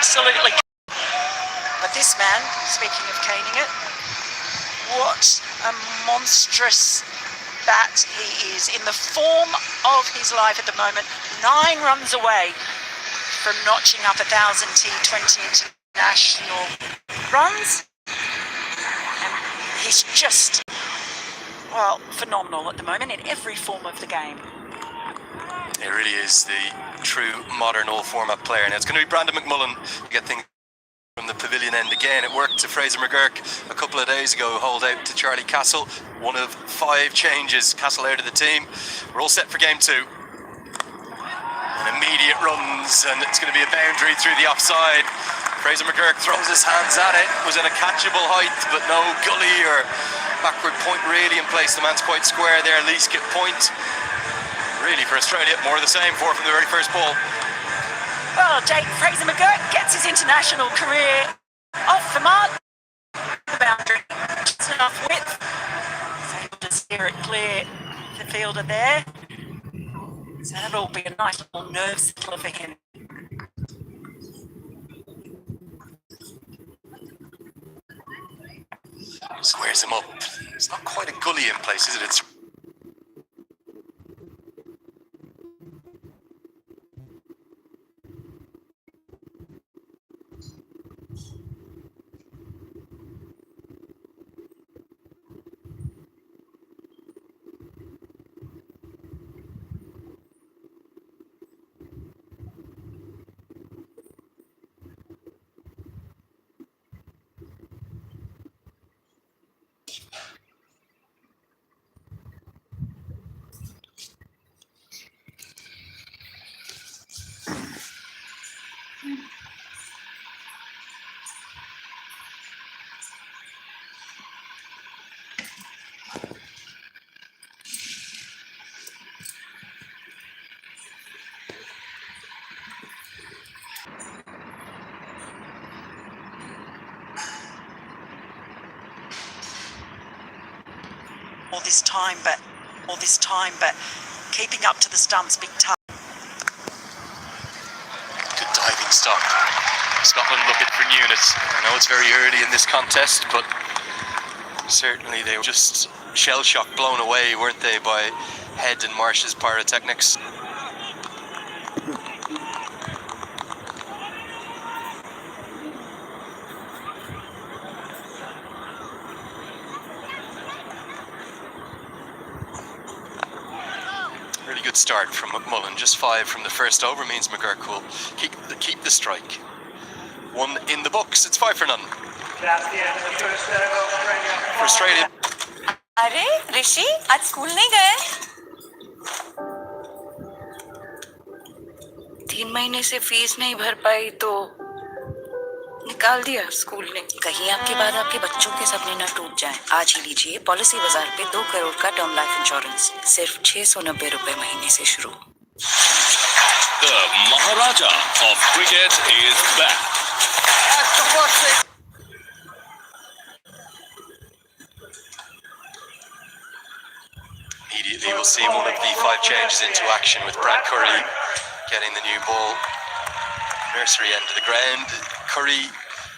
absolutely. But this man, speaking of caning it, what a monstrous bat he is, in the form of his life at the moment. 9 runs away from notching up 1,000 T20 international runs. And he's just, well, phenomenal at the moment in every form of the game. It really is the true modern all-format player. Now it's going to be Brandon McMullen to get things from the pavilion end again. It worked to Fraser McGurk a couple of days ago, hold out to Charlie Castle. 1 of 5 changes, Castle out of the team. We're all set for game 2. And immediate runs, and it's going to be a boundary through the offside. Fraser McGurk throws his hands at it. Was at a catchable height, but no gully or backward point really in place. The man's quite square there. Lee skip point. Really for Australia, more of the same. 4 from the very first ball. Well, Fraser McGurk gets his international career off the mark. The boundary, just enough width. He's able to steer it clear the fielder there. So that'll be a nice little nerve settler for him. Squares him up. It's not quite a gully in place, is it? It's all this time, but keeping up to the stumps, big tough. good diving stop. Scotland looking for newness. I know it's very early in this contest, but certainly they were just shell-shocked, blown away, weren't they, by Head and Marsh's pyrotechnics. Really good start from McMullen. Just 5 from the first over means McGurk will keep the strike. 1 in the books. It's 5 for none. For Australia. अरे ऋषि आज school नहीं गए? 3 महीने से fees नहीं भर पाई तो निकाल दिया स्कूल ने। कहीं आपके बाद आपके बच्चों के सपने न टूट जाएं। आज ही लीजिए पॉलिसी बाजार पे 2 करोड़ का टर्म लाइफ इंश्योरेंस सिर्फ 690 रुपए महीने से शुरू। The Maharaja of cricket is back. Immediately we'll see 1 of the 5 changes into action with Brad Curry getting the new ball. Nursery end of the ground. Curry,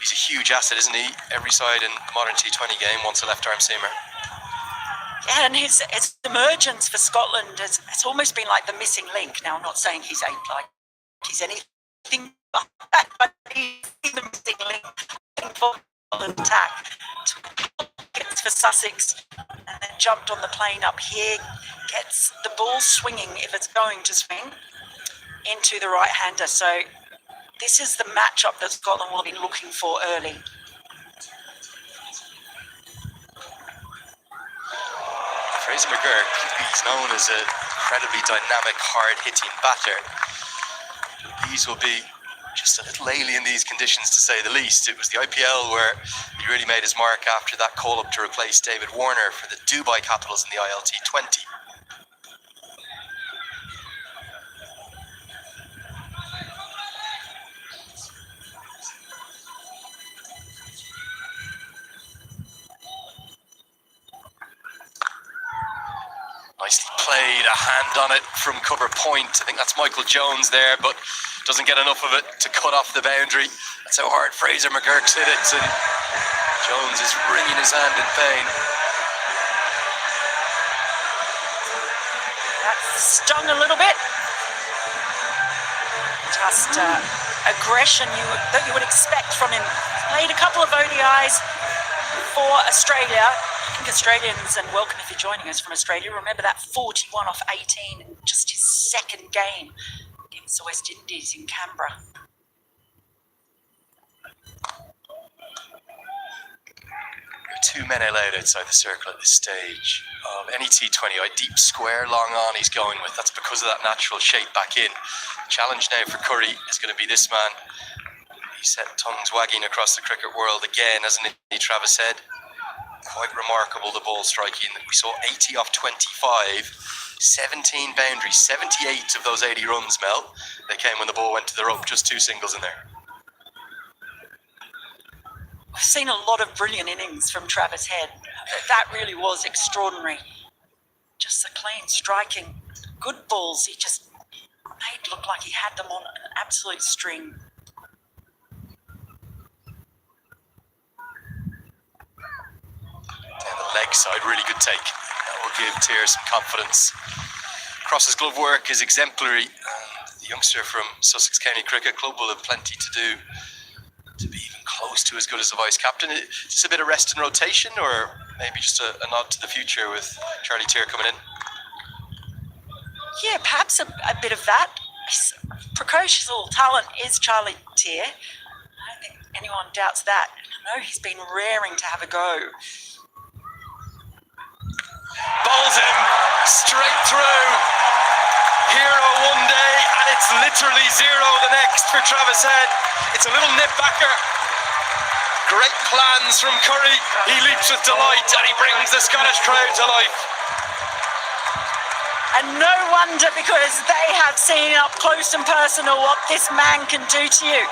he's a huge asset, isn't he? Every side in the modern T20 game wants a left-arm seamer. Yeah, and his emergence for Scotland it's almost been like the missing link. Now, I'm not saying he's anything like that, but he's the missing link for Scotland attack. Gets for Sussex and then jumped on the plane up here, gets the ball swinging, if it's going to swing, into the right-hander. So this is the matchup that Scotland will be looking for early. Fraser McGurk, he's known as an incredibly dynamic, hard-hitting batter. These will be just a little alien, these conditions, to say the least. It was the IPL where he really made his mark after that call-up to replace David Warner for the Dubai Capitals in the ILT20. Nicely played, a hand on it from cover point. I think that's Michael Jones there, but doesn't get enough of it to cut off the boundary. That's how hard Fraser McGurk's hit it, and Jones is wringing his hand in pain. That stung a little bit. Just aggression that you would expect from him. He's played a couple of ODIs for Australia. I think Australians, and welcome if you're joining us from Australia, remember that 41 off 18, just his second game against the West Indies in Canberra. There are 2 men allowed outside the circle at this stage of any T20. Deep square, long on he's going with. That's because of that natural shape back in. Challenge now for Curry is going to be this man. He set tongues wagging across the cricket world again, hasn't he, Travis Head? Quite remarkable, the ball striking. We saw 80 off 25, 17 boundaries, 78 of those 80 runs, Mel. They came when the ball went to the rope, just 2 singles in there. We've seen a lot of brilliant innings from Travis Head. That really was extraordinary. Just the clean striking, good balls. He just made look like he had them on an absolute string. Down the leg side, really good take. That will give Tier some confidence. Cross's glove work is exemplary. The youngster from Sussex County Cricket Club will have plenty to do to be even close to as good as the vice captain. Just a bit of rest and rotation, or maybe just a nod to the future with Charlie Tier coming in? Yeah, perhaps a bit of that. His precocious little talent is Charlie Tier. I don't think anyone doubts that. I know he's been raring to have a go. Bowls him straight through. Hero one day, and it's literally 0 the next for Travis Head. It's a little nip backer. Great plans from Curry. He leaps with delight, and he brings the Scottish crowd to life. And no wonder, because they have seen up close and personal what this man can do to you.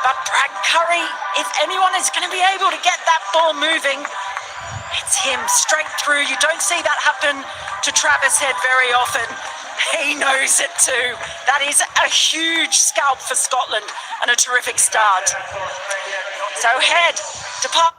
But Brad Curry, if anyone is going to be able to get that ball moving, it's him, straight through. You don't see that happen to Travis Head very often. He knows it too. That is a huge scalp for Scotland and a terrific start. So Head, depart.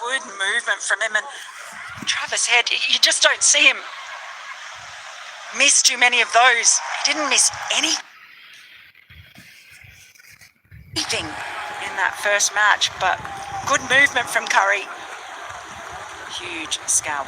Good movement from him, and Travis Head, you just don't see him miss too many of those. He didn't miss anything in that first match, but good movement from Curry. Huge scalp.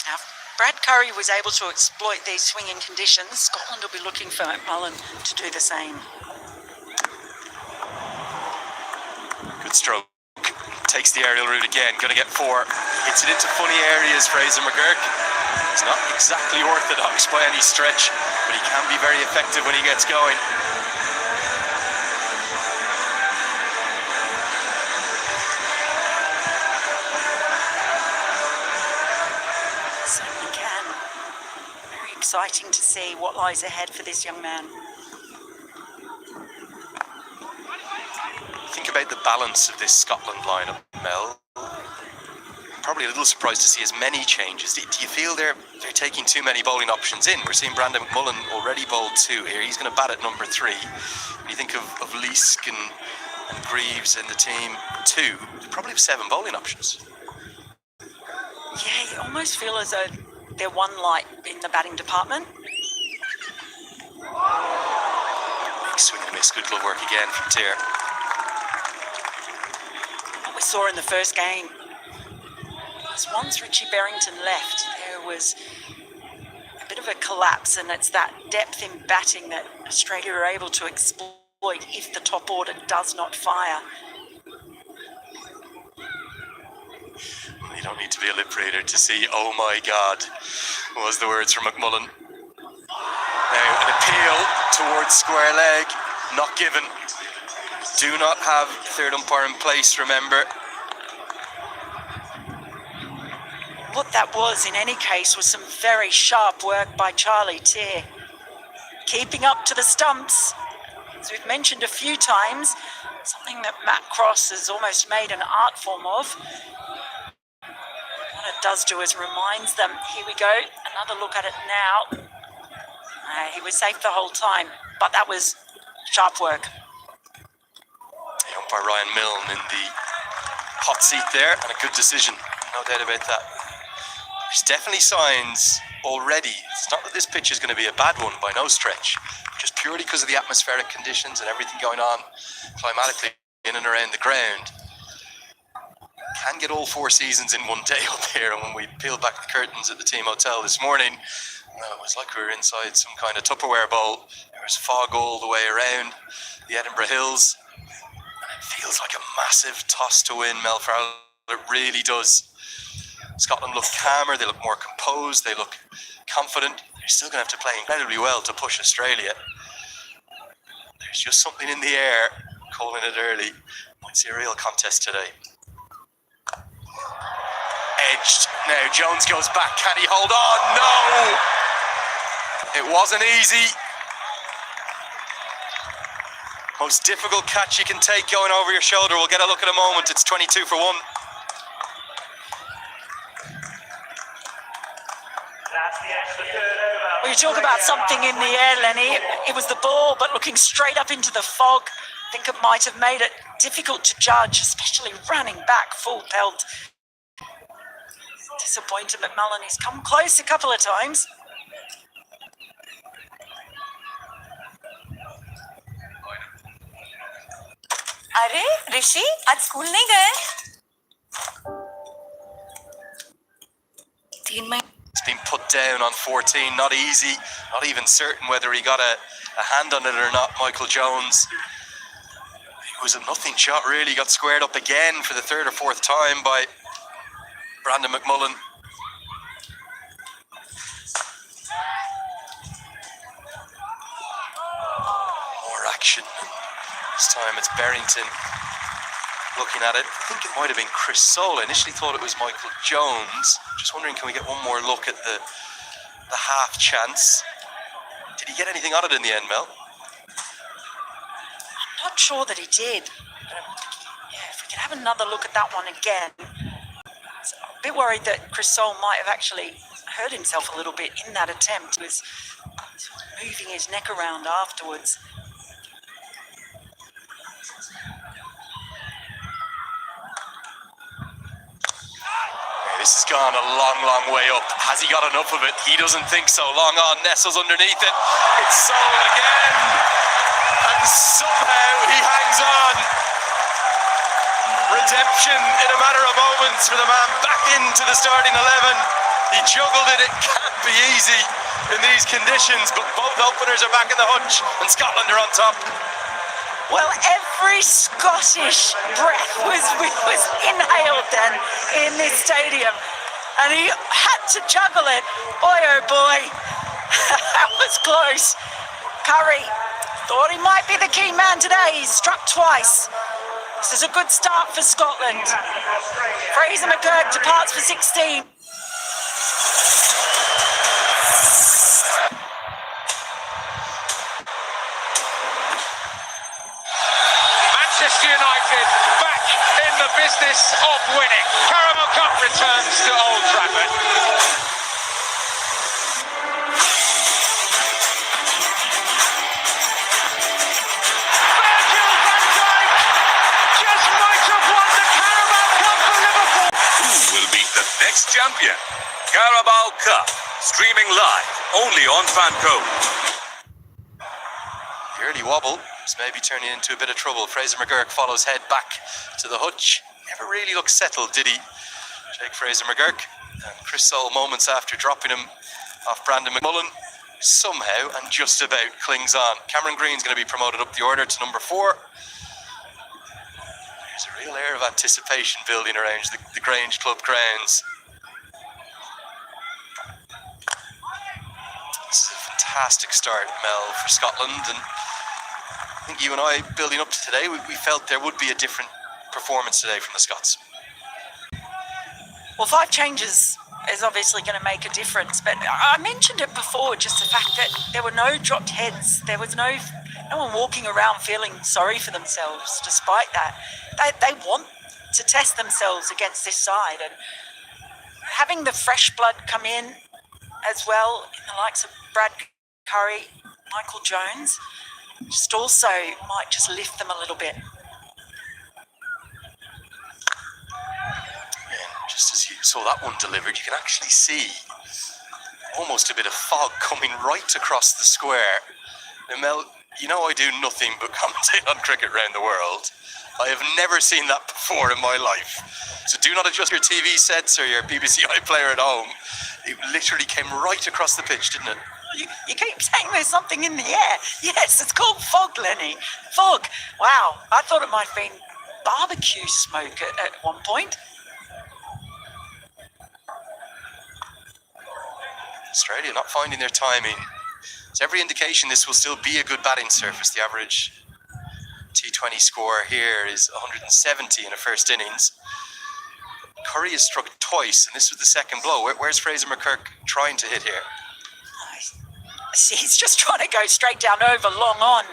Now, Brad Curry was able to exploit these swinging conditions. Scotland will be looking for McMullen to do the same. Good stroke. Takes the aerial route again. Going to get 4. Hits it into funny areas, Fraser McGurk. He's not exactly orthodox by any stretch, but he can be very effective when he gets going. Certainly can. Very exciting to see what lies ahead for this young man. Think about the balance of this Scotland lineup, Mel. Probably a little surprised to see as many changes. Do you feel they're taking too many bowling options in? We're seeing Brandon McMullen already bowled 2 here. He's going to bat at number 3. When you think of Leask and Greaves in the team, 2, they probably have 7 bowling options. Yeah, you almost feel as though they're one light in the batting department. Big swing and miss. Good glove work again from Tier. What we saw in the first game was once Richie Berrington left, there was a bit of a collapse, and it's that depth in batting that Australia are able to exploit if the top order does not fire. You don't need to be a lip reader to see, oh my God, was the words from McMullen. Now, an appeal towards square leg, not given. Do not have third umpire in place, remember. What that was, in any case, was some very sharp work by Charlie Tier. Keeping up to the stumps, as we've mentioned a few times, something that Matt Cross has almost made an art form of. What it does do is reminds them, here we go, another look at it now. He was safe the whole time, but that was sharp work. Umpire Ryan Milne in the hot seat there, and a good decision, no doubt about that. There's definitely signs already. It's not that this pitch is going to be a bad one by no stretch, just purely because of the atmospheric conditions and everything going on climatically in and around the ground. Can get all 4 seasons in one day up here, and when we peeled back the curtains at the team hotel this morning, it was like we were inside some kind of Tupperware bowl. There was fog all the way around the Edinburgh Hills. It feels like a massive toss to win, Mel Farrell. It really does. Scotland look calmer, they look more composed, they look confident. They're still going to have to play incredibly well to push Australia. There's just something in the air, calling it early. Might see a real contest today. Edged. Now Jones goes back. Can he hold on? No! It wasn't easy. Most difficult catch you can take going over your shoulder. We'll get a look in a moment. It's 22 for 1. Well, you talk about something in the air, Lenny. It was the ball, but looking straight up into the fog. I think it might have made it difficult to judge, especially running back full pelt. Disappointed McMullen. He's come close a couple of times. अरे ऋषि आज school नहीं गए 3 महीने It's been put down on 14, not easy, not even certain whether he got a hand on it or not, Michael Jones. It was a nothing shot really, got squared up again for the 3rd or 4th time by Brandon McMullen. More action. This time it's Berrington looking at it. I think it might have been Chris Sola. Initially thought it was Michael Jones. Just wondering, can we get one more look at the half chance? Did he get anything on it in the end, Mel? I'm not sure that he did. But if we could have another look at that one again. So I'm a bit worried that Chris Soul might have actually hurt himself a little bit in that attempt. He was moving his neck around afterwards. This has gone a long, long way up. Has he got enough of it? He doesn't think so. Long on, nestles underneath it. It's Soul again. And somehow he hangs on. Redemption in a matter of moments for the man back into the starting 11. He juggled it. It can't be easy in these conditions, but both openers are back in the hutch and Scotland are on top. Well, every Scottish breath was inhaled then in this stadium, and he had to juggle it. Boy, oh boy, that was close. Curry thought he might be the key man today. He's struck twice. This is a good start for Scotland. Fraser McGurk departs for 16. Manchester United back in the business of winning. Carabao Cup returns to Old Trafford. Virgil van Dijk just might have won the Carabao Cup for Liverpool. Who will beat the next champion? Carabao Cup, streaming live only on Fancode. The early wobble is maybe turning into a bit of trouble. Fraser McGurk follows head back to the hutch. Never really looked settled, did he? Jake Fraser McGurk. And Chris Soul, moments after dropping him off Brandon McMullen, somehow and just about clings on. Cameron Green's going to be promoted up the order to number 4. There's a real air of anticipation building around the Grange Club grounds. This is a fantastic start, Mel, for Scotland, and I think you and I, building up to today, we felt there would be a different performance today from the Scots. Well, 5 changes is obviously going to make a difference, but I mentioned it before, just the fact that there were no dropped heads. There was no one walking around feeling sorry for themselves. Despite that, they want to test themselves against this side, and having the fresh blood come in as well, in the likes of Brad Curry, Michael Jones, just also might just lift them a little bit. Just as you saw that one delivered, you can actually see almost a bit of fog coming right across the square. Now, Mel, you know I do nothing but commentate on cricket around the world. I have never seen that before in my life. So do not adjust your TV sets or your BBC iPlayer at home. It literally came right across the pitch, didn't it? You keep saying there's something in the air. Yes, it's called fog, Lenny. Fog. Wow, I thought it might have been barbecue smoke at one point. Australia not finding their timing. It's every indication this will still be a good batting surface. The average T20 score here is 170 in a first innings. Curry has struck twice, and this was the second blow. Where's Fraser McGurk trying to hit here? He's just trying to go straight down over, long on.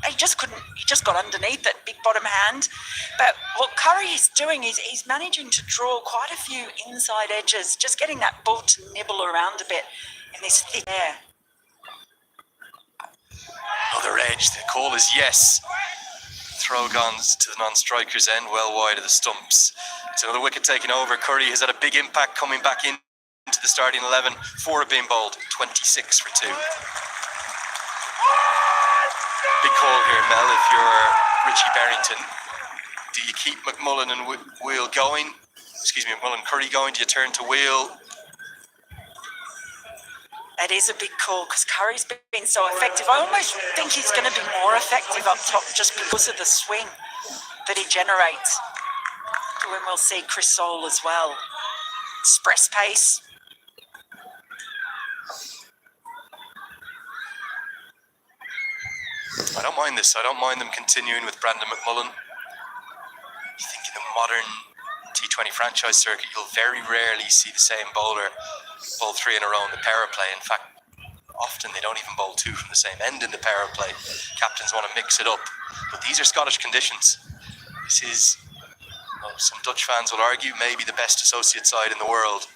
He just couldn't. He just got underneath it, big bottom hand. But what Curry is doing is he's managing to draw quite a few inside edges, just getting that ball to nibble around a bit in this thick air. Another edge. The call is yes. Throw guns to the non-striker's end, well wide of the stumps. It's another wicket taken over. Curry has had a big impact coming back into the starting 11. 4 have been bowled, 26 for 2. Big call here, Mel, if you're Richie Barrington. Do you keep McMullen and Wheel going? McMullen Curry going? Do you turn to Wheel? That is a big call because Curry's been so effective. I almost think he's going to be more effective up top just because of the swing that he generates. When we'll see Chris Soul as well. Express pace. I don't mind this. I don't mind them continuing with Brandon McMullen. You think in the modern T20 franchise circuit, you'll very rarely see the same bowler bowl 3 in a row in the power play. In fact, often they don't even bowl 2 from the same end in the power play. Captains want to mix it up. But these are Scottish conditions. This is, well, some Dutch fans will argue, maybe the best associate side in the world.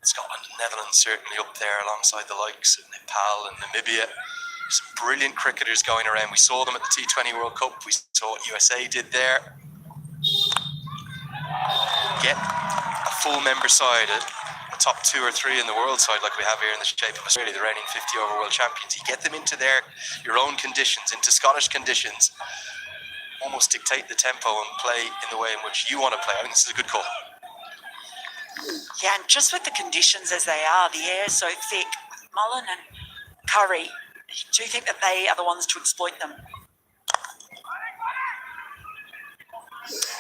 Scotland and Netherlands certainly up there alongside the likes of Nepal and Namibia. Some brilliant cricketers going around. We saw them at the T20 World Cup. We saw what USA did there. Get a full member side, a top 2 or 3 in the world side like we have here in the shape of Australia, the reigning 50 over world champions. You get them into your own conditions, into Scottish conditions, almost dictate the tempo and play in the way in which you want to play. I think this is a good call. Yeah, and just with the conditions as they are, the air so thick, Mullen and Curry, do you think that they are the ones to exploit them?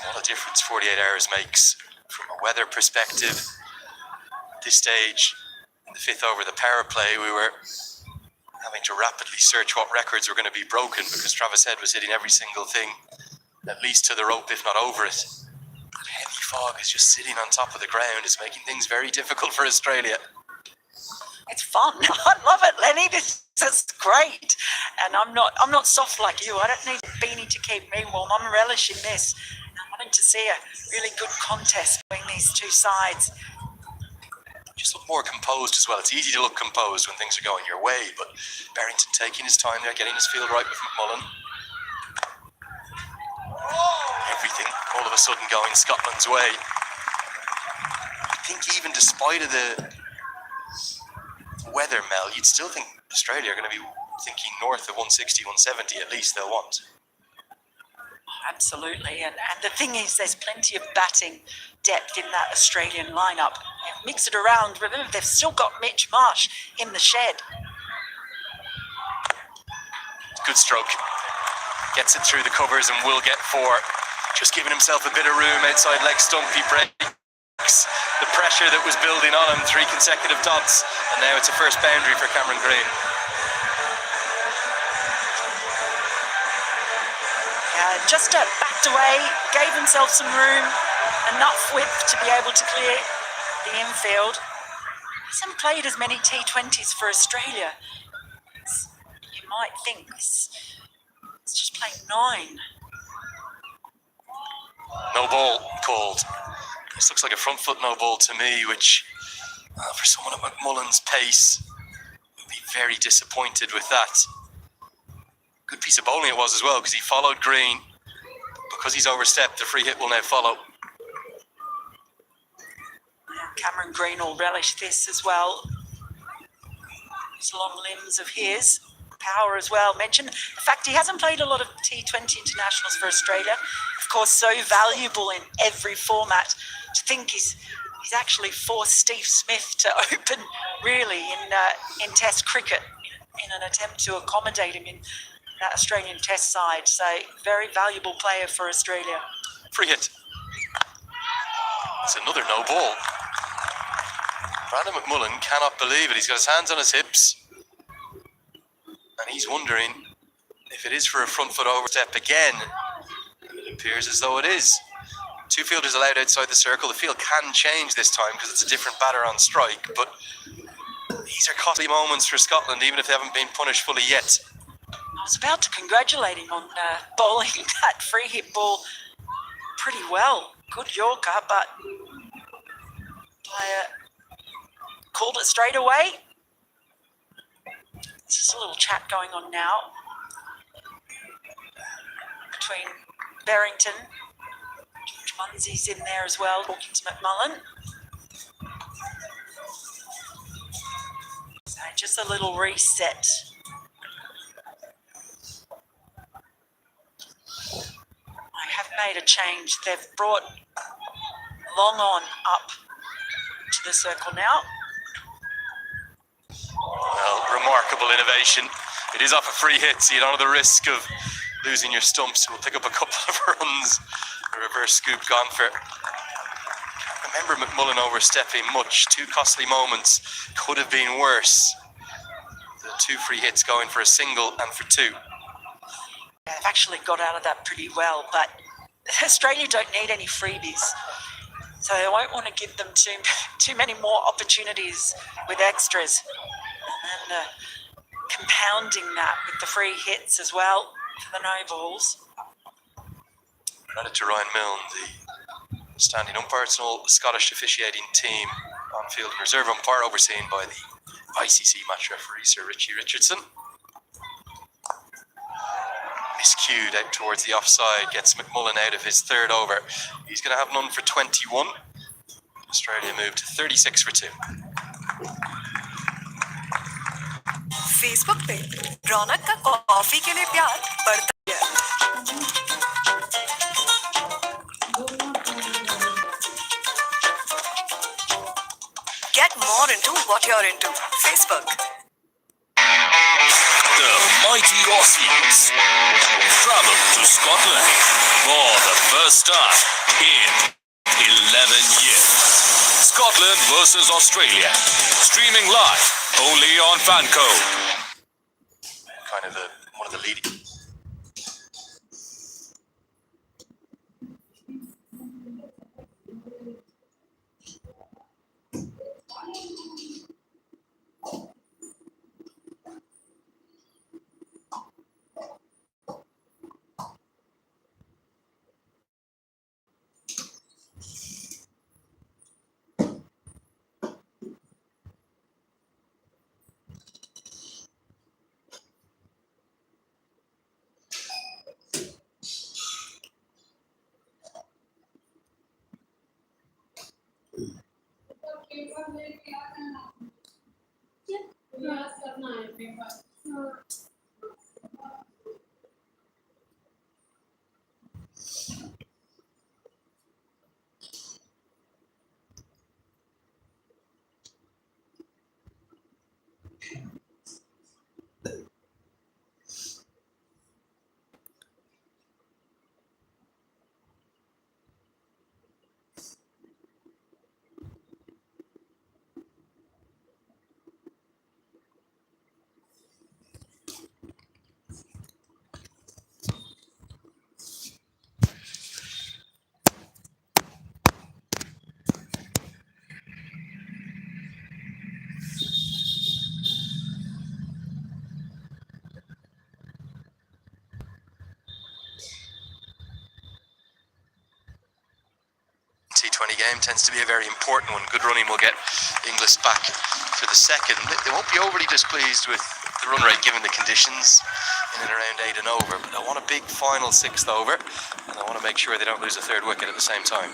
What a difference 48 hours makes from a weather perspective. At this stage, in the 5th over the power play, we were having to rapidly search what records were going to be broken because Travis Head was hitting every single thing, at least to the rope, if not over it. That heavy fog is just sitting on top of the ground. It's making things very difficult for Australia. It's fun. I love it, Lenny. This is great. And I'm not soft like you. I don't need a beanie to keep me warm. I'm relishing this. I'm wanting to see a really good contest between these two sides. Just look more composed as well. It's easy to look composed when things are going your way, but Barrington taking his time there, getting his field right with McMullen. Everything all of a sudden going Scotland's way. I think even despite of the weather, Mel, you'd still think Australia are going to be thinking north of 160, 170 at least they'll want. Absolutely, and the thing is, there's plenty of batting depth in that Australian lineup. Mix it around. Remember, they've still got Mitch Marsh in the shed. Good stroke. Gets it through the covers and will get 4. Just giving himself a bit of room outside leg stump. He breaks the pressure that was building on him. 3 consecutive dots, and now it's a first boundary for Cameron Green. Just backed away, gave himself some room, enough width to be able to clear the infield. Hasn't played as many T20s for Australia. You might think it's just playing 9. No ball called. This looks like a front foot no ball to me, which for someone at McMullen's pace would be very disappointed with that. Good piece of bowling it was as well, because he followed Green. Because he's overstepped, the free hit will now follow. Cameron Green will relish this as well. These long limbs of his. Power as well. Mention the fact he hasn't played a lot of T20 internationals for Australia. Of course, so valuable in every format. To think he's actually forced Steve Smith to open really in Test cricket in an attempt to accommodate him in that Australian Test side. So very valuable player for Australia. Free hit. It's another no ball. Brandon McMullen cannot believe it. He's got his hands on his hips. And he's wondering if it is for a front foot overstep again. It appears as though it is. 2 fielders allowed outside the circle. The field can change this time because it's a different batter on strike. But these are costly moments for Scotland, even if they haven't been punished fully yet. I was about to congratulate him on bowling that free hit ball pretty well. Good Yorker, but player called it straight away. There's just a little chat going on now between Barrington. George Munsey's in there as well, talking to McMullen. So just a little reset. I have made a change. They've brought Long On up to the circle now. Well, remarkable innovation. It is off a free hit, so you don't have the risk of losing your stumps. We'll pick up a couple of runs. A reverse scoop gone for. Remember McMullen overstepping much. 2 costly moments. Could have been worse. The 2 free hits going for a single and for 2. They've actually got out of that pretty well, but Australia don't need any freebies. So they won't want to give them too many more opportunities with extras. And then compounding that with the free hits as well for the no balls. Credit to Ryan Milne, the standing umpires and all the Scottish officiating team. on-field and reserve umpire, overseen by the ICC match referee Sir Richie Richardson. Miscued out towards the offside, gets McMullen out of his third over. He's going to have none for 21. Australia move to 36 for 2. Facebook पे रौनक का coffee के लिए प्यार बढ़ता है। Get more into what you're into. Facebook. The mighty Aussies travel to Scotland for the first time in 11 years. Scotland versus Australia. Streaming live only on Fanco. Kind of one of the leading. T20 game tends to be a very important one. Good running will get Inglis back for the second. They won't be overly displeased with the run rate given the conditions in and around 8 and over, but I want a big final 6th over, and I want to make sure they don't lose a third wicket at the same time.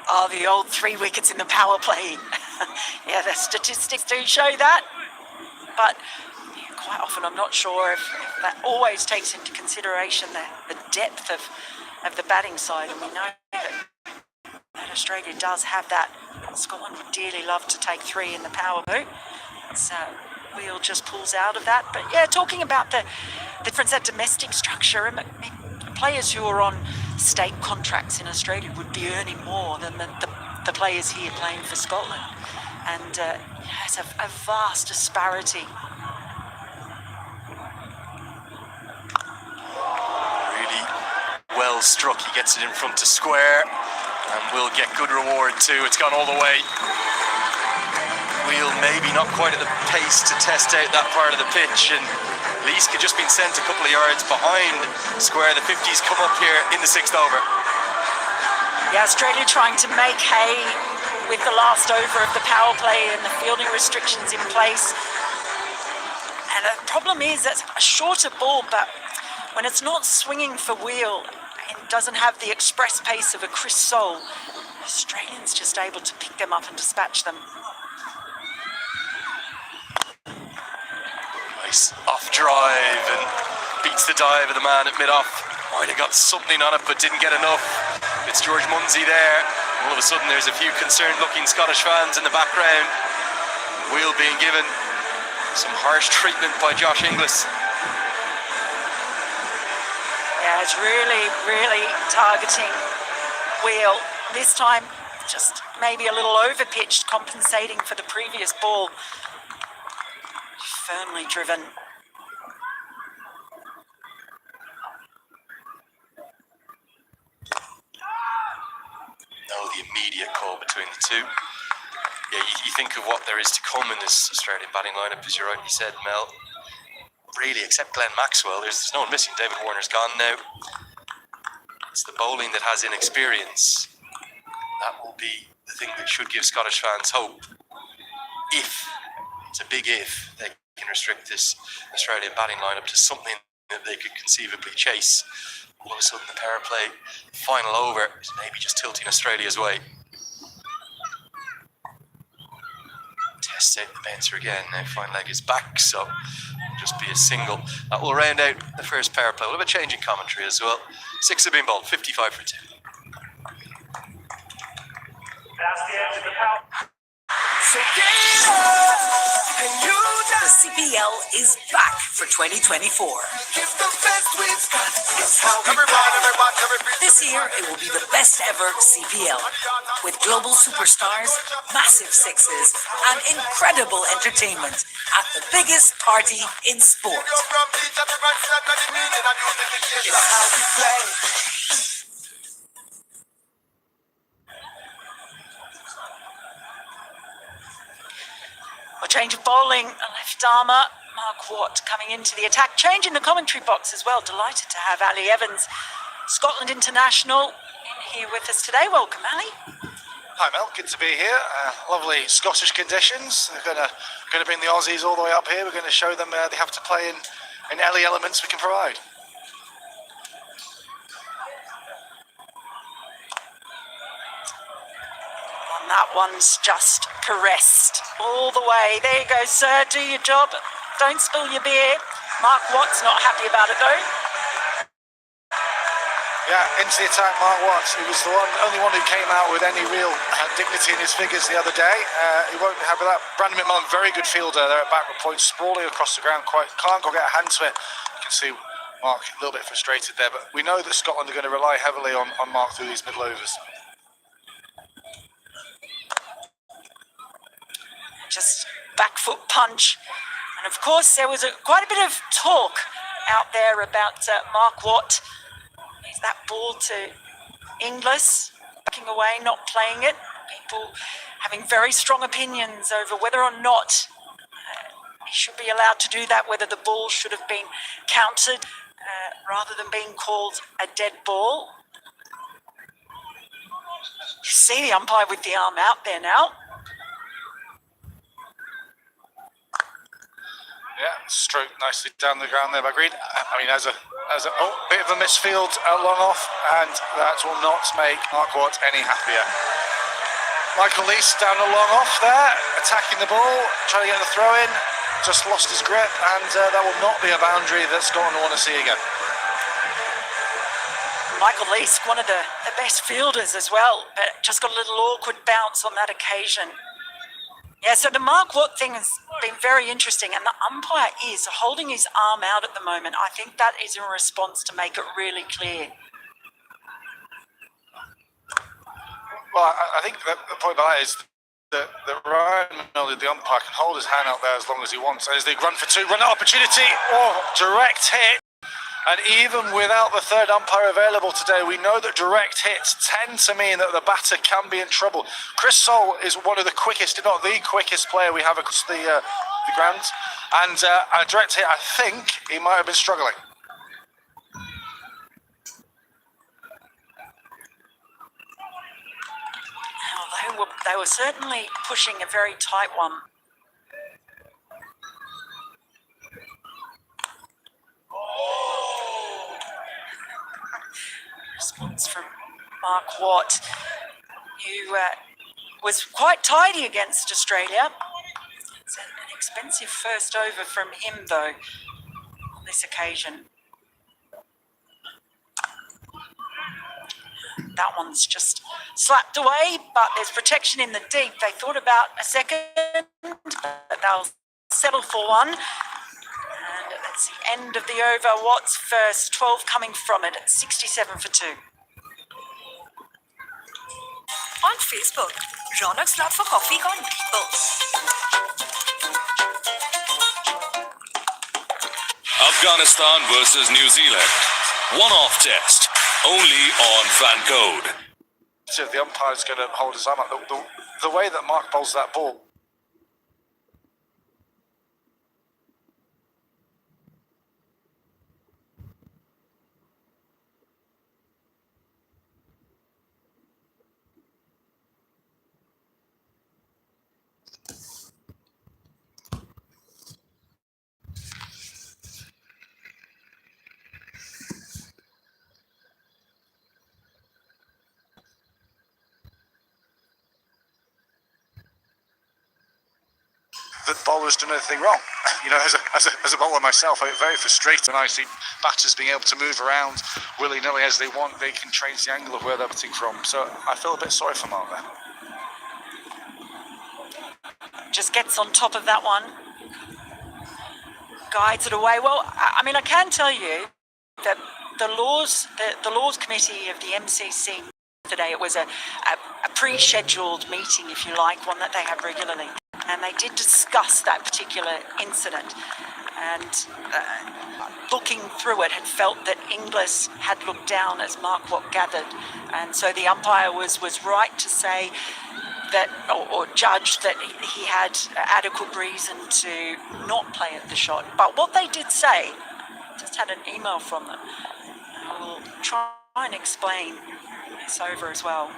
Oh, the old 3 wickets in the power play. Yeah, the statistics do show that, but quite often I'm not sure if that always takes into consideration the depth of the batting side, and we know that Australia does have that. Scotland would dearly love to take 3 in the power boot, so Wheel just pulls out of that. But yeah, talking about the difference, that domestic structure, players who are on state contracts in Australia would be earning more than the players here playing for Scotland, and it's a vast disparity. Really well struck. He gets it in front to square, and will get good reward too. It's gone all the way. Wheel maybe not quite at the pace to test out that part of the pitch, and Leask had just been sent a couple of yards behind square. The 50s come up here in the 6th over. Yeah, Australia trying to make hay with the last over of the power play and the fielding restrictions in place. And the problem is that's a shorter ball, but when it's not swinging for Wheel, it doesn't have the express pace of a Chris Soule. Australians just able to pick them up and dispatch them. Nice off drive and beats the dive of the man at mid-off. Might have got something on it but didn't get enough. It's George Munsey there. All of a sudden there's a few concerned looking Scottish fans in the background. Wheel being given some harsh treatment by Josh Inglis. Yeah, it's really targeting Wheel. This time just maybe a little over-pitched, compensating for the previous ball. Firmly driven. No, the immediate call between the two. Yeah, you think of what there is to come in this Australian batting lineup, as you rightly said, Mel. Really, except Glenn Maxwell, there's no one missing. David Warner's gone now. It's the bowling that has inexperience. That will be the thing that should give Scottish fans hope, if, it's a big if, they can restrict this Australian batting lineup to something that they could conceivably chase. All of a sudden, the power play final over is maybe just tilting Australia's way. Test out the bouncer again. Now fine leg is back, so just be a single. That will round out the first power play. We'll have a change in commentary as well. 6 have been bowled, 55 for 2. That's the end of the power. The CPL is back for 2024. This year, it will be the best ever CPL, with global superstars, massive sixes, and incredible entertainment at the biggest party in sport. A change of bowling, a left armour, Mark Watt coming into the attack. Change in the commentary box as well. Delighted to have Ali Evans, Scotland international, in here with us today. Welcome, Ali. Hi Mel, good to be here. Lovely Scottish conditions. They're going to bring the Aussies all the way up here. We're going to show them they have to play in any elements we can provide. And that one's just caressed all the way. There you go, sir. Do your job. Don't spill your beer. Mark Watt's not happy about it though. Yeah, into the attack, Mark Watts. He was the only one who came out with any real dignity in his figures the other day. He won't be happy with that. Brandon McMullen, very good fielder there at backward point, sprawling across the ground, can't go get a hand to it. You can see Mark a little bit frustrated there, but we know that Scotland are going to rely heavily on Mark through these middle overs. Just back foot punch. And of course, there was quite a bit of talk out there about Mark Watt. Is that ball to Inglis, backing away, not playing it. People having very strong opinions over whether or not he should be allowed to do that, whether the ball should have been counted rather than being called a dead ball. You see the umpire with the arm out there now. Yeah, stroked nicely down the ground there by Green. I mean, as a bit of a misfield long off, and that will not make Mark Watt any happier. Michael Lease down a long off there, attacking the ball, trying to get the throw in, just lost his grip, and that will not be a boundary that Scotland will want to see again. Michael Lease, one of the best fielders as well, but just got a little awkward bounce on that occasion. Yeah, so the Mark Watt thing has been very interesting, and the umpire is holding his arm out at the moment. I think that is in response to make it really clear. Well, I think the point about that is that Ryan Miller, the umpire, can hold his hand out there as long as he wants. As they run for two, run opportunity, direct hit. And even without the third umpire available today, we know that direct hits tend to mean that the batter can be in trouble. Chris Soule is one of the quickest, if not the quickest player we have across the ground. And a direct hit, I think he might have been struggling. Now, they were certainly pushing a very tight one. Response from Mark Watt, who was quite tidy against Australia. It's an expensive first over from him, though, on this occasion. That one's just slapped away, but there's protection in the deep. They thought about a second, but they'll settle for one. And that's the end of the over. Watt's first, 12 coming from it at 67 for 2. On Facebook, Ronak's Love for Coffee gone deeper. Afghanistan versus New Zealand. One-off test. Only on Fan Code. So the umpire's going to hold his arm up. The way that Mark bowls that ball, bowler's done anything wrong. You know, as a bowler myself, I get very frustrated when I see batters being able to move around willy-nilly as they want. They can change the angle of where they're batting from. So I feel a bit sorry for Mark there. Just gets on top of that one. Guides it away. Well, I mean, I can tell you that the laws committee of the MCC today, it was a pre-scheduled meeting, if you like, one that they have regularly, and they did discuss that particular incident, and looking through it had felt that Inglis had looked down, as Mark Watt gathered, and so the umpire was right to say that, or judged that he had adequate reason to not play at the shot. But what they did say, just had an email from them, I will try and explain this over as well.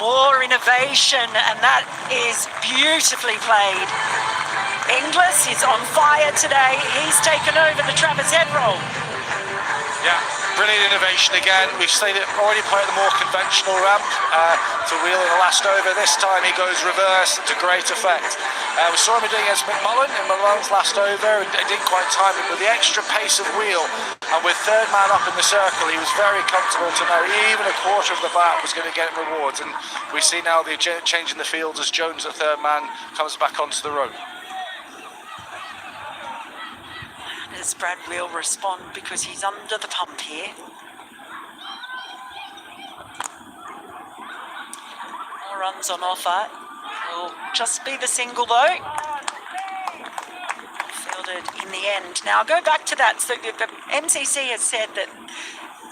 More innovation, and that is beautifully played. Inglis is on fire today. He's taken over the Travis Head role. Yeah, brilliant innovation again. We've seen it already play at the more conventional ramp to wheel in the last over. This time he goes reverse to great effect. We saw him doing against McMullen in Malone's last over, and didn't quite time it, with the extra pace of wheel and with third man up in the circle, he was very comfortable to know even a quarter of the bat was going to get him rewards. And we see now the change in the field as Jones, the third man, comes back onto the road. Does Brad Wheel respond because he's under the pump here? More runs on offer. Will just be the single though. Fielded in the end. Now go back to that. So the MCC has said that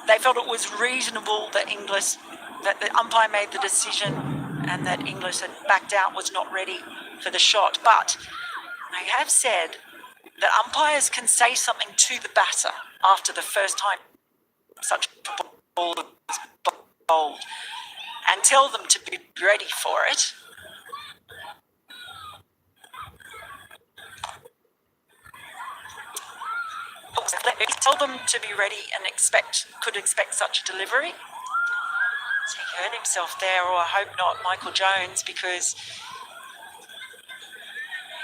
they felt it was reasonable that that the umpire made the decision and that Inglis had backed out, was not ready for the shot. But they have said that umpires can say something to the batter after the first time such a ball is bowled and tell them to be ready for it. Tell them to be ready and could expect such a delivery. So he hurt himself there, or I hope not, Michael Jones, because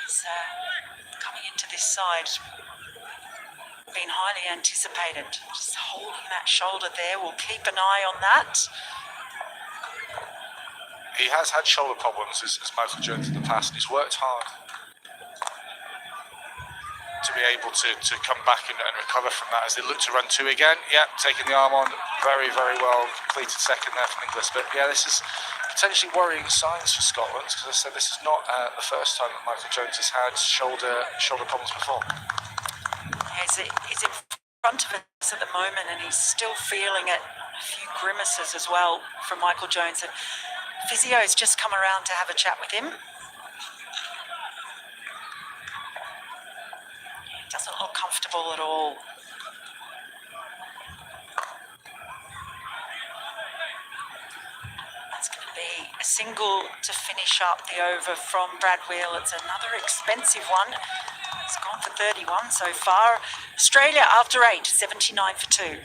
he's coming into this side, been highly anticipated. Just holding that shoulder there. We'll keep an eye on that. He has had shoulder problems as Michael Jones in the past, and he's worked hard to be able to come back and recover from that as they look to run two again. Yeah, taking the arm on very, very well. Completed second there from Inglis. But yeah, this is potentially worrying signs for Scotland, because I said this is not the first time that Michael Jones has had shoulder problems before. He's in front of us at the moment, and he's still feeling it. A few grimaces as well from Michael Jones. And physio's just come around to have a chat with him. Doesn't look comfortable at all. That's going to be a single to finish up the over from Brad Wheel. It's another expensive one. It's gone for 31 so far. Australia after 8, 79 for 2.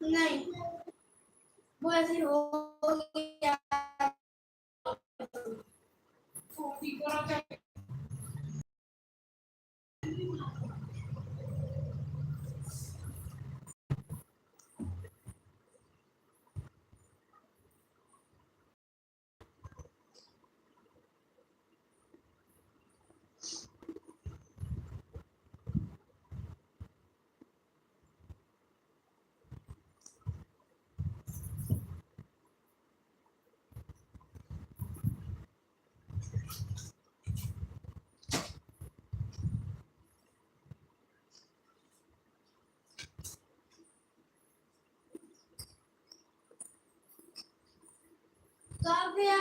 नहीं वो ऐसे हो गया कब गया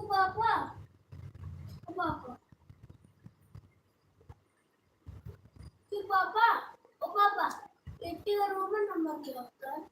Papa. Oh, Papa. Papa. Oh, Papa. 80 का Roman number क्या होता है?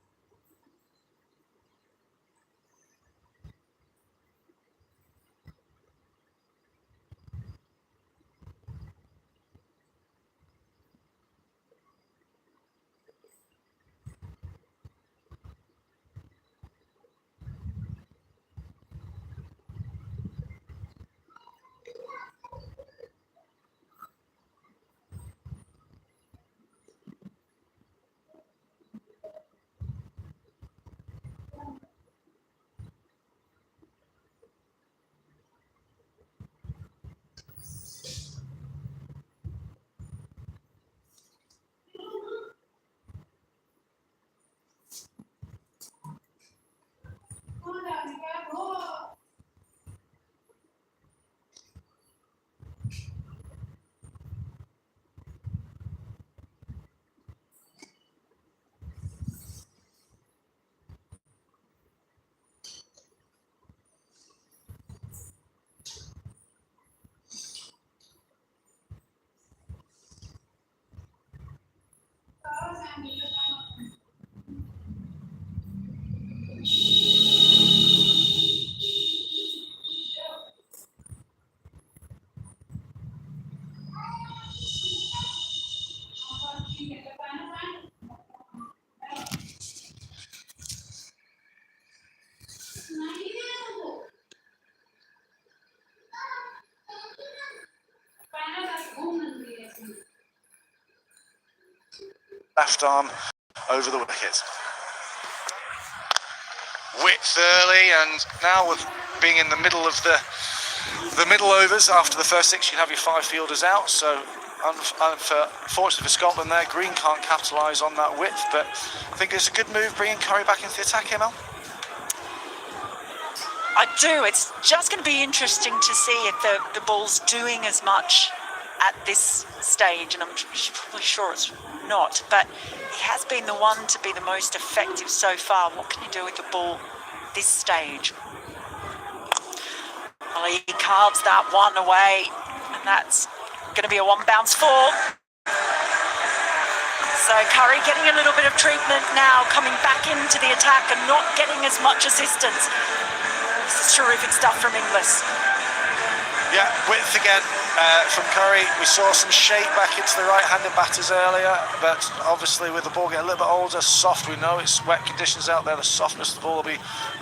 Left arm over the wicket. Width early, and now with being in the middle of the middle overs after the first 6, you have your 5 fielders out. So unfortunately for Scotland there, Green can't capitalise on that width, but I think it's a good move bringing Curry back into the attack, Emil. I do. It's just going to be interesting to see if the ball's doing as much at this stage, and I'm probably sure it's not, but he has been the one to be the most effective so far. What can you do with the ball this stage? Well, he carves that one away, and that's going to be a 1 bounce 4. So Curry getting a little bit of treatment now, coming back into the attack and not getting as much assistance. This is terrific stuff from Inglis. Yeah, width again from Curry. We saw some shape back into the right-handed batters earlier, but obviously with the ball getting a little bit older, soft, we know it's wet conditions out there, the softness of the ball will be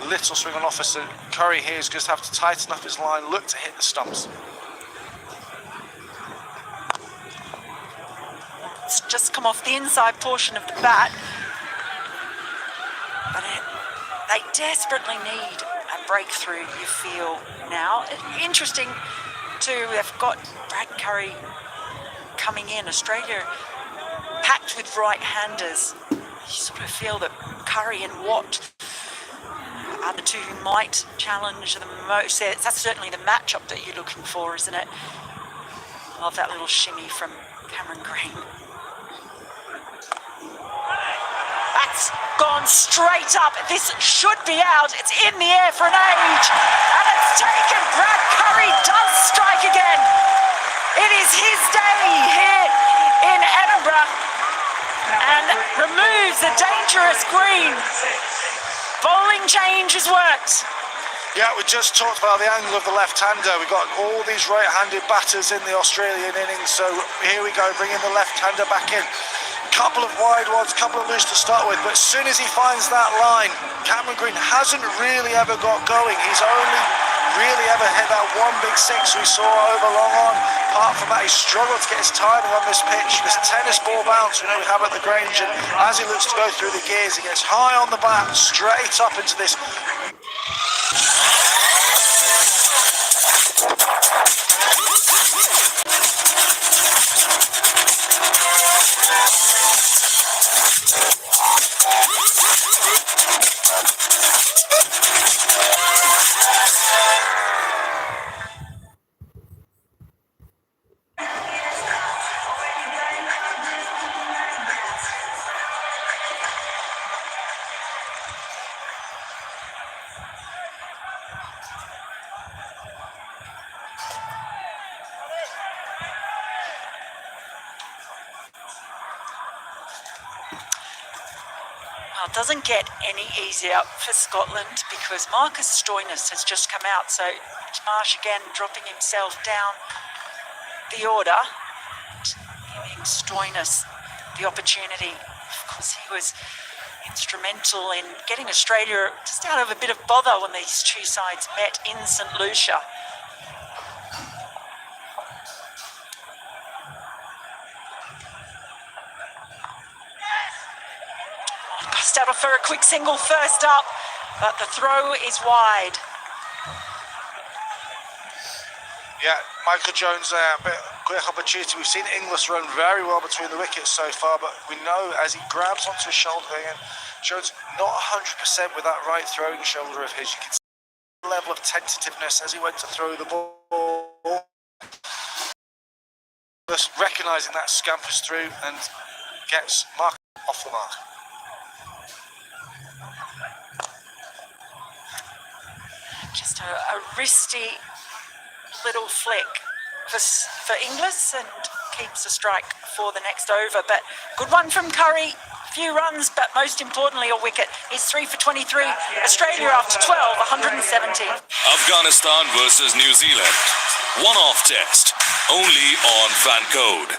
little swing on offer, so Curry here is just have to tighten up his line, look to hit the stumps. It's just come off the inside portion of the bat, but they desperately need a breakthrough, you feel now. Interesting too, they've got Brad Curry coming in. Australia packed with right-handers. You sort of feel that Curry and Watt are the two who might challenge the most. That's certainly the matchup that you're looking for, isn't it? Love that little shimmy from Cameron Green. That's gone straight up. This should be out. It's in the air for an age. And it's taken. Brad Curry does strike again. It is his day here in Edinburgh. And removes the dangerous Green. Bowling change has worked. Yeah, we just talked about the angle of the left-hander. We've got all these right-handed batters in the Australian innings. So here we go, bringing the left-hander back in. Couple of wide ones, couple of loose to start with, but as soon as he finds that line, Cameron Green hasn't really ever got going. He's only really ever hit that 1 big 6 we saw over long on. Apart from that, he struggled to get his timing on this pitch. This tennis ball bounce we know we have at the Grange, and as he looks to go through the gears, he gets high on the bat, straight up into this. Now, it doesn't get any easier for Scotland because Marcus Stoinis has just come out. So Marsh again dropping himself down the order, giving Stoinis the opportunity. Of course, he was instrumental in getting Australia just out of a bit of bother when these two sides met in St Lucia. Costello for a quick single first up, but the throw is wide. Yeah, Michael Jones, quick opportunity. We've seen Inglis run very well between the wickets so far, but we know as he grabs onto his shoulder again, Jones not 100% with that right throwing shoulder of his. You can see the level of tentativeness as he went to throw the ball. Just recognising that scampers through and gets Mark off the mark. Just a wristy little flick for Inglis and keeps a strike for the next over. But good one from Curry. Few runs, but most importantly a wicket. He's 3 for 23. Australia after 12, 170. Afghanistan versus New Zealand. One-off test. Only on Fan Code.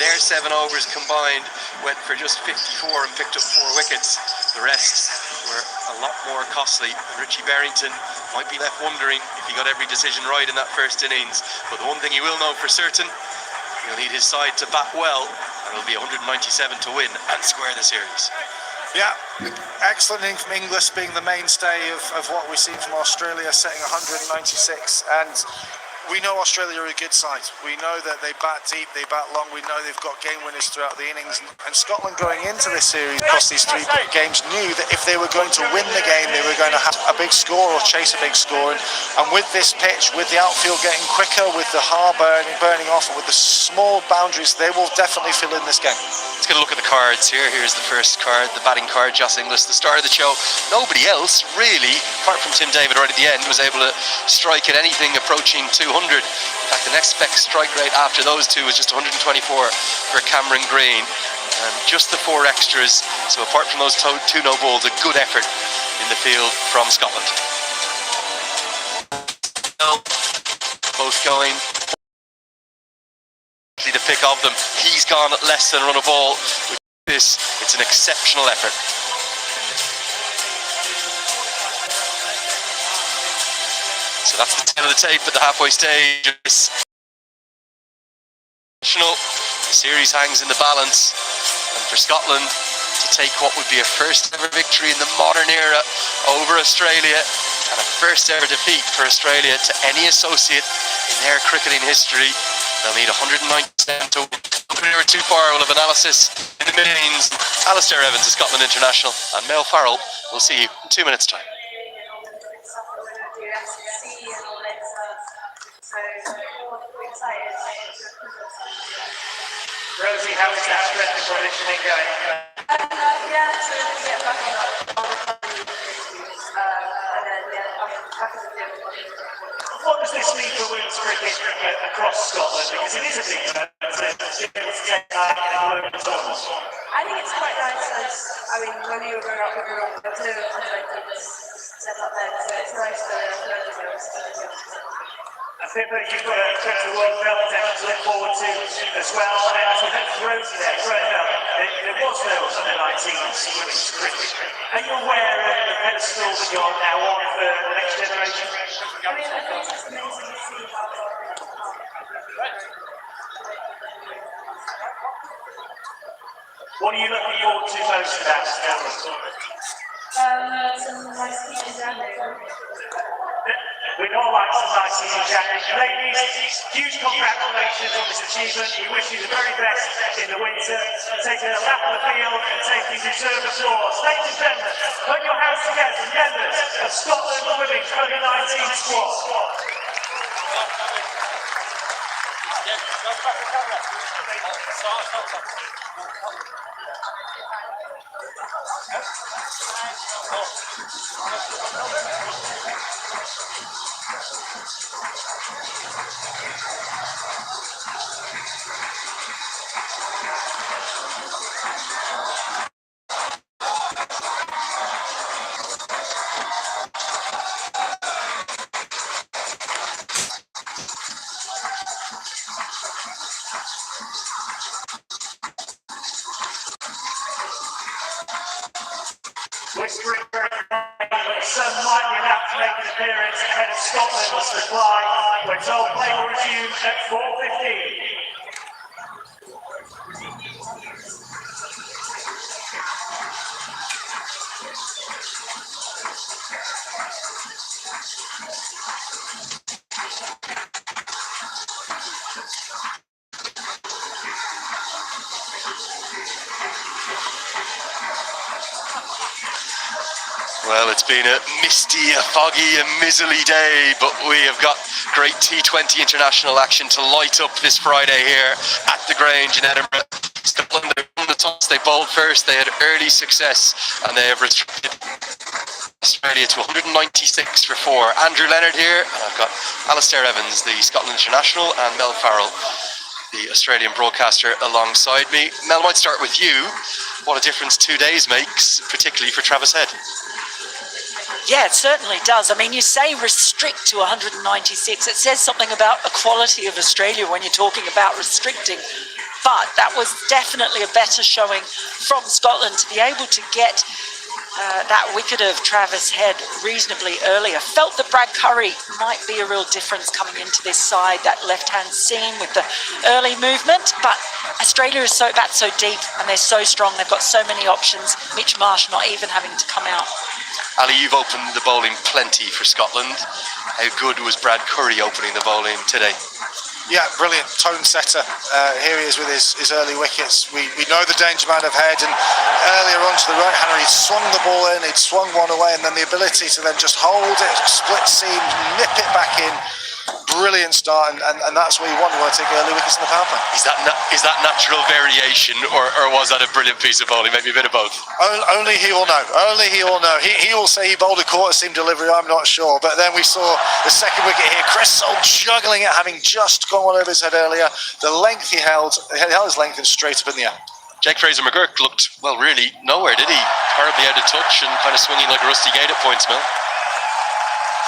Their 7 overs combined went for just 54 and picked up 4 wickets. The rest were a lot more costly. Richie Berrington might be left wondering if he got every decision right in that first innings. But the one thing he will know for certain, he'll need his side to bat well, and it'll be 197 to win and square the series. Yeah, excellent inning from Inglis, being the mainstay of what we've seen from Australia, setting 196. And we know Australia are a good side. We know that they bat deep, they bat long. We know they've got game winners throughout the innings. And Scotland going into this series, across these 3 games, knew that if they were going to win the game, they were going to have a big score or chase a big score. And with this pitch, with the outfield getting quicker, with the hard burning off, and with the small boundaries, they will definitely fill in this game. Let's get a look at the cards here. Here's the first card, the batting card, Joss Inglis, the star of the show. Nobody else, really, apart from Tim David right at the end, was able to strike at anything approaching 200. In fact, the next spec strike rate after those two was just 124 for Cameron Green. And just the 4 extras. So apart from those 2 no balls, a good effort in the field from Scotland. Both going the pick of them. He's gone at less than a run a ball. With this, it's an exceptional effort. So that's the tail of the tape at the halfway stage. The series hangs in the balance, and for Scotland to take what would be a first ever victory in the modern era over Australia, and a first ever defeat for Australia to any associate in their cricketing history. They'll need 197 to win. We were too far. We'll have analysis in the millions. Alistair Evans of Scotland International and Mel Farrell. We'll see you in 2 minutes' time. Rosie, how is that strength and conditioning going? Yeah, so we get back on that. And then, yeah, I'm happy to do it. what does this mean for women's cricket across Scotland? Because it is a big moment to take part in a global tournament. I think it's quite nice as, I mean, when you were growing up, we were all to set up there, so it's nice for the girls. I think that you've got a trip to the World Cup to look forward to as well. And as we head to Rosie there, growing up, there was no under-19 women's cricket. Are you aware of the pedestal that you're now on for the next generation? I mean, I think it's amazing to see how What are you looking forward to most about this tournament? some nice teachers down there. We'd all like some nice season, Jack. Ladies, huge congratulations on this achievement. We wish you the very best in the winter. Take a lap of the field and take your deserved applause. Ladies and gentlemen, put your hands together, members of Scotland Women's Under-19 squad. Whispering but some might be about to make an appearance ahead of Scotland's reply. We're told play will resume at 4:15. Well, it's been a misty, a foggy, a miserly day, but we have got great T20 international action to light up this Friday here at the Grange in Edinburgh. Scotland, they won the toss, they bowled first, they had early success, and they have restricted Australia to 196 for 4. Andrew Leonard here, and I've got Alistair Evans, the Scotland international, and Mel Farrell, the Australian broadcaster, alongside me. Mel, I might start with you. What a difference 2 days makes, particularly for Travis Head. Yeah, it certainly does. I mean, you say restrict to 196. It says something about the quality of Australia when you're talking about restricting. But that was definitely a better showing from Scotland to be able to get that wicket of Travis Head reasonably earlier. Felt that Brad Curry might be a real difference coming into this side, that left-hand seam with the early movement. But Australia is so deep and they're so strong. They've got so many options. Mitch Marsh not even having to come out. Ali, you've opened the bowling plenty for Scotland. How good was Brad Curry opening the bowling today? Yeah, brilliant tone setter. Here he is with his early wickets. We know the danger man of Head, and earlier on to the right hander, he'd swung the ball in, he'd swung one away, and then the ability to then just hold it, split seam, nip it back in. Brilliant start, and that's what you want. You want to take early wickets in the power play. Is that natural variation, or was that a brilliant piece of bowling? Maybe a bit of both. Only he will know. Only he will know. He will say he bowled a quarter seam delivery. I'm not sure. But then we saw the second wicket here. Chris Soule juggling it, having just gone one over his head earlier. The length he held his length and straight up in the air. Jake Fraser McGurk looked, well, really nowhere, did he? Horribly out of touch and kind of swinging like a rusty gate at points, Mel.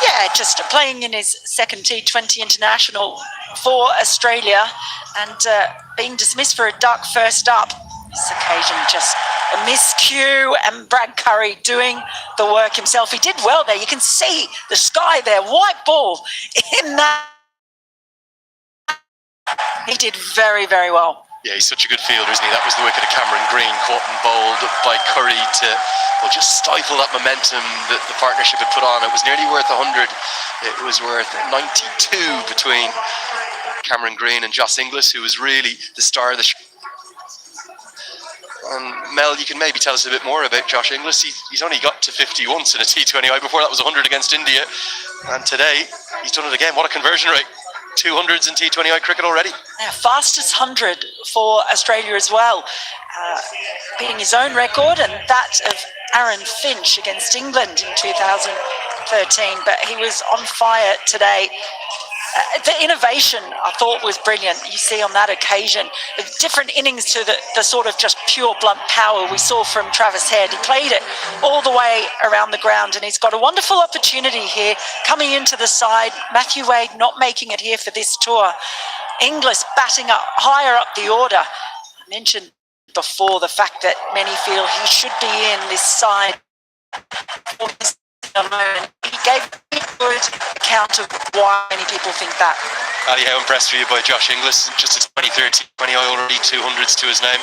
Yeah, just playing in his second T20 international for Australia and being dismissed for a duck first up. This occasion just a miscue, and Brad Curry doing the work himself. He did well there. You can see the sky there, white ball in that. He did very, very well. Yeah, he's such a good fielder, isn't he? That was the wicket of Cameron Green, caught and bowled by Curry to just stifle that momentum that the partnership had put on. It was nearly worth 100. It was worth 92 between Cameron Green and Joss Inglis, who was really the star of the show. And Mel, you can maybe tell us a bit more about Josh Inglis. He's only got to 50 once in a T20I. Before that was 100 against India. And today, he's done it again. What a conversion rate. 200s in T20I cricket already. Yeah, fastest 100 for Australia as well. Beating his own record and that of Aaron Finch against England in 2000. 13, but he was on fire today. The innovation, I thought, was brilliant. You see on that occasion, the different innings to the sort of just pure blunt power we saw from Travis Head. He played it all the way around the ground, and he's got a wonderful opportunity here coming into the side. Matthew Wade not making it here for this tour. Inglis batting up higher up the order. I mentioned before the fact that many feel he should be in this side. He gave a good account of why many people think that. Ali, how impressed were you by Josh Inglis? Just at 20 already 200s to his name.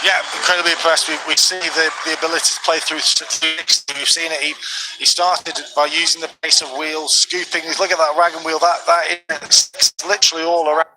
Yeah, incredibly impressed. We see the ability to play through. We've seen it. He started by using the pace of wheels, scooping. Look at that wagon wheel. That is literally all around.